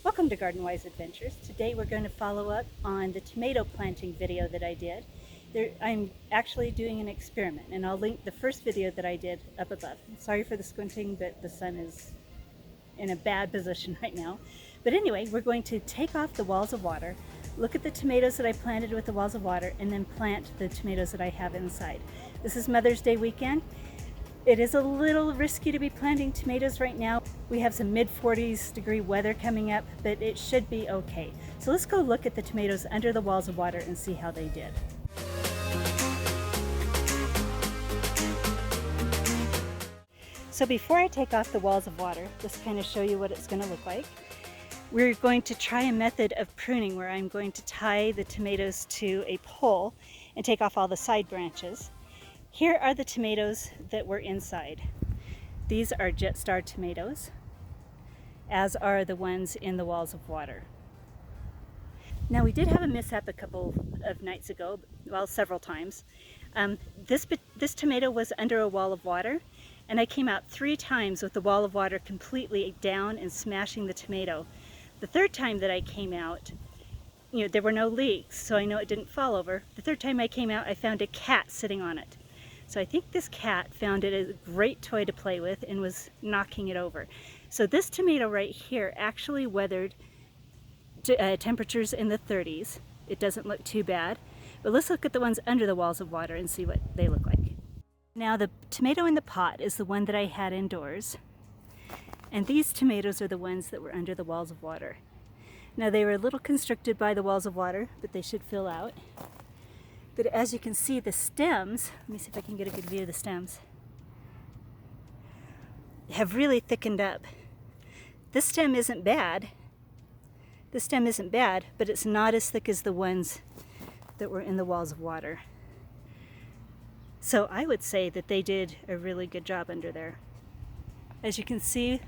Welcome to Garden Wise Adventures. Today we're going to follow up on the tomato planting video that I did. I'm actually doing an experiment, and I'll link the first video that I did up above. Sorry for the squinting, but the sun is in a bad position right now. But anyway, we're going to take off the walls of water, look at the tomatoes that I planted with the walls of water, and then plant the tomatoes that I have inside. This is Mother's Day weekend. It is a little risky to be planting tomatoes right now. We have some mid-40s degree weather coming up, but it should be okay. So let's go look at the tomatoes under the walls of water and see how they did. So before I take off the walls of water, just kind of show you what it's going to look like. We're going to try a method of pruning where I'm going to tie the tomatoes to a pole and take off all the side branches. Here are the tomatoes that were inside. These are Jetstar tomatoes, as are the ones in the walls of water. Now we did have a mishap a couple of nights ago, well, several times. This tomato was under a wall of water, and I came out 3 times with the wall of water completely down and smashing the tomato. The third time that I came out, there were no leaks, so I know it didn't fall over. The third time I came out, I found a cat sitting on it. So I think this cat found it a great toy to play with and was knocking it over. So this tomato right here actually weathered temperatures in the 30s. It doesn't look too bad. But let's look at the ones under the walls of water and see what they look like. Now the tomato in the pot is the one that I had indoors. And these tomatoes are the ones that were under the walls of water. Now they were a little constricted by the walls of water, but they should fill out. But as you can see, the stems, let me see if I can get a good view of the stems, have really thickened up. This stem isn't bad. This stem isn't bad, but it's not as thick as the ones that were in the walls of water. So I would say that they did a really good job under there. As you can see,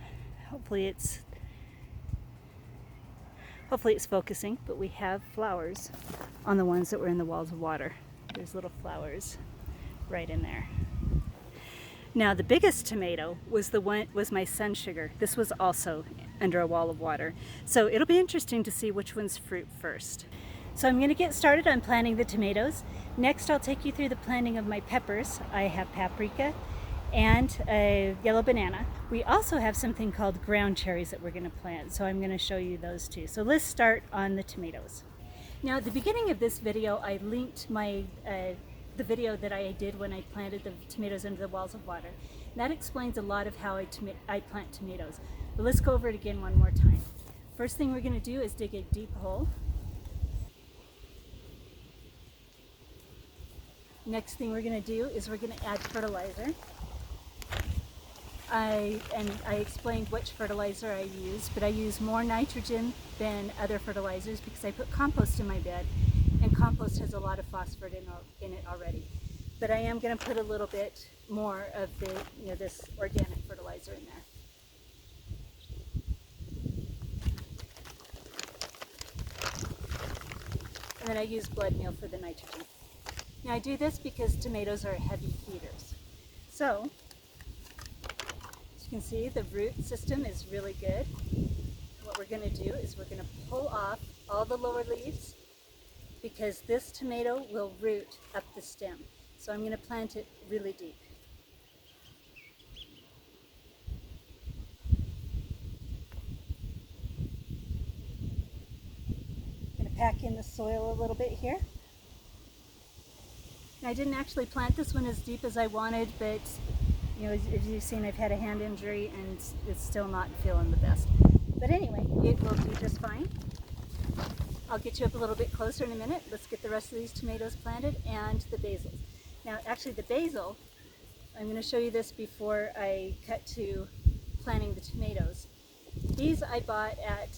hopefully it's focusing, but we have flowers on the ones that were in the walls of water. There's little flowers right in there. Now the biggest tomato was my sun sugar. This was also under a wall of water. So it'll be interesting to see which ones fruit first. So I'm going to get started on planting the tomatoes. Next I'll take you through the planting of my peppers. I have paprika and a yellow banana. We also have something called ground cherries that we're going to plant, so I'm going to show you those too. So let's start on the tomatoes. Now at the beginning of this video I linked the video that I did when I planted the tomatoes under the walls of water. And that explains a lot of how I plant tomatoes. But let's go over it again one more time. First thing we're going to do is dig a deep hole. Next thing we're going to do is we're going to add fertilizer. I explained which fertilizer I use, but I use more nitrogen than other fertilizers because I put compost in my bed, and compost has a lot of phosphorus in it already. But I am going to put a little bit more of this organic fertilizer in there. And then I use blood meal for the nitrogen. Now I do this because tomatoes are heavy feeders. So you can see the root system is really good. What we're going to do is we're going to pull off all the lower leaves because this tomato will root up the stem. So I'm going to plant it really deep. I'm going to pack in the soil a little bit here. I didn't actually plant this one as deep as I wanted, but as you've seen, I've had a hand injury and it's still not feeling the best. But anyway, it will do just fine. I'll get you up a little bit closer in a minute. Let's get the rest of these tomatoes planted and the basil. Now actually the basil, I'm going to show you this before I cut to planting the tomatoes. These I bought at,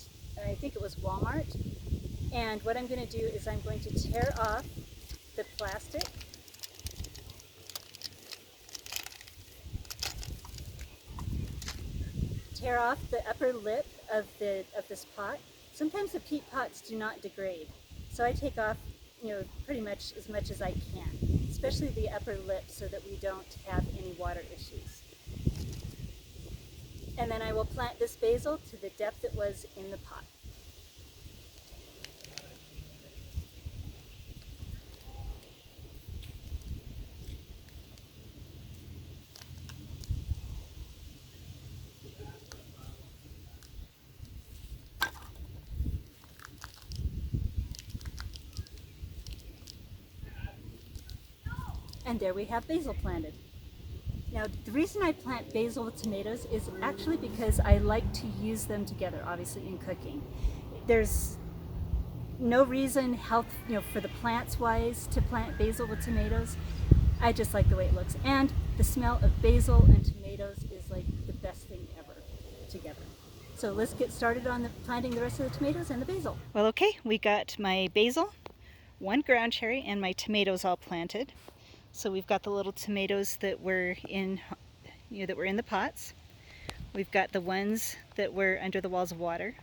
I think it was Walmart. And what I'm going to do is I'm going to tear off the plastic. Tear off the upper lip of this pot. Sometimes the peat pots do not degrade, so I take off pretty much as I can, especially the upper lip so that we don't have any water issues. And then I will plant this basil to the depth it was in the pot. And there we have basil planted. Now, the reason I plant basil with tomatoes is actually because I like to use them together, obviously, in cooking. There's no reason for the plants wise to plant basil with tomatoes. I just like the way it looks. And the smell of basil and tomatoes is like the best thing ever together. So let's get started on planting the rest of the tomatoes and the basil. Well, okay, we got my basil, one ground cherry, and my tomatoes all planted. So we've got the little tomatoes that were in, that were in the pots. We've got the ones that were under the walls of water.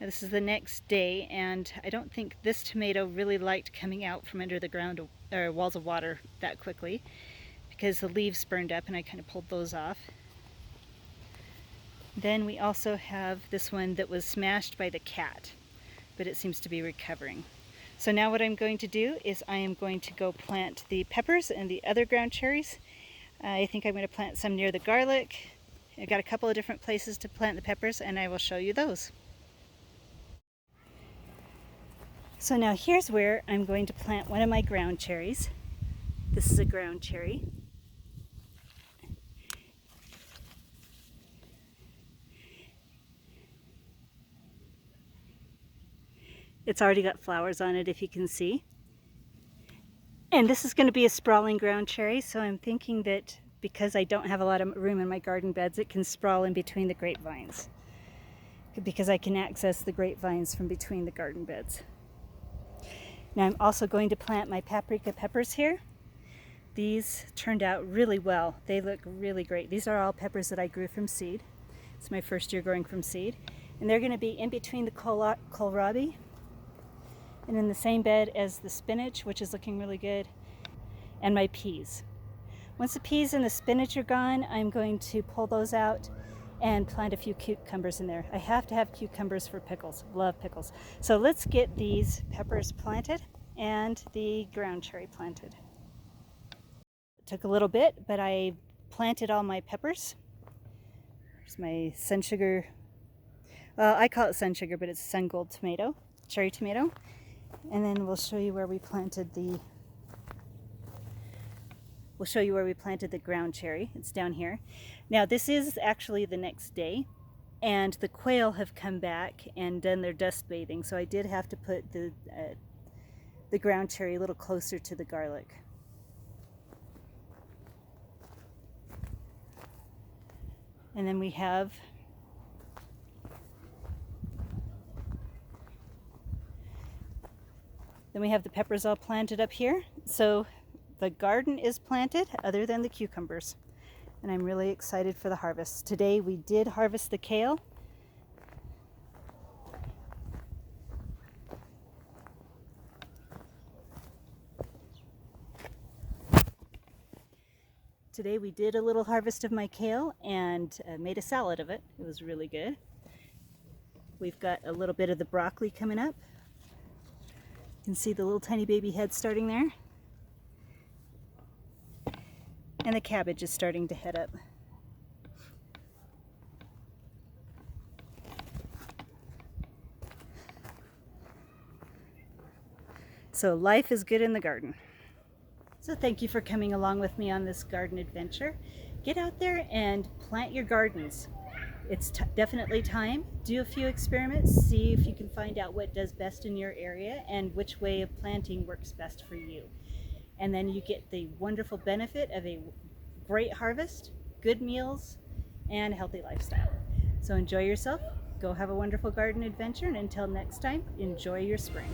Now this is the next day, and I don't think this tomato really liked coming out from under the ground or walls of water that quickly because the leaves burned up, and I kind of pulled those off. Then we also have this one that was smashed by the cat, but it seems to be recovering. So now what I'm going to do is I am going to go plant the peppers and the other ground cherries. I think I'm going to plant some near the garlic. I've got a couple of different places to plant the peppers, and I will show you those. So now here's where I'm going to plant one of my ground cherries. This is a ground cherry. It's already got flowers on it, if you can see. And this is going to be a sprawling ground cherry, so I'm thinking that because I don't have a lot of room in my garden beds, it can sprawl in between the grapevines, because I can access the grapevines from between the garden beds. Now I'm also going to plant my paprika peppers here. These turned out really well. They look really great. These are all peppers that I grew from seed. It's my first year growing from seed. And they're going to be in between the kohlrabi and in the same bed as the spinach, which is looking really good, and my peas. Once the peas and the spinach are gone, I'm going to pull those out and plant a few cucumbers in there. I have to have cucumbers for pickles. Love pickles. So let's get these peppers planted and the ground cherry planted. It took a little bit, but I planted all my peppers. Here's my sun sugar. Well, I call it sun sugar, but it's sun gold tomato, cherry tomato. And then we'll show you where we planted the ground cherry. It's down here. Now this is actually the next day, and the quail have come back and done their dust bathing, so I did have to put the ground cherry a little closer to the garlic. And then we have the peppers all planted up here. So the garden is planted other than the cucumbers. And I'm really excited for the harvest. Today we did harvest the kale. Today we did a little harvest of my kale and made a salad of it. It was really good. We've got a little bit of the broccoli coming up. You can see the little tiny baby head starting there. And the cabbage is starting to head up. So life is good in the garden. So thank you for coming along with me on this garden adventure. Get out there and plant your gardens. It's definitely time. Do a few experiments, see if you can find out what does best in your area and which way of planting works best for you. And then you get the wonderful benefit of a great harvest, good meals, and a healthy lifestyle. So enjoy yourself, go have a wonderful garden adventure, and until next time, enjoy your spring.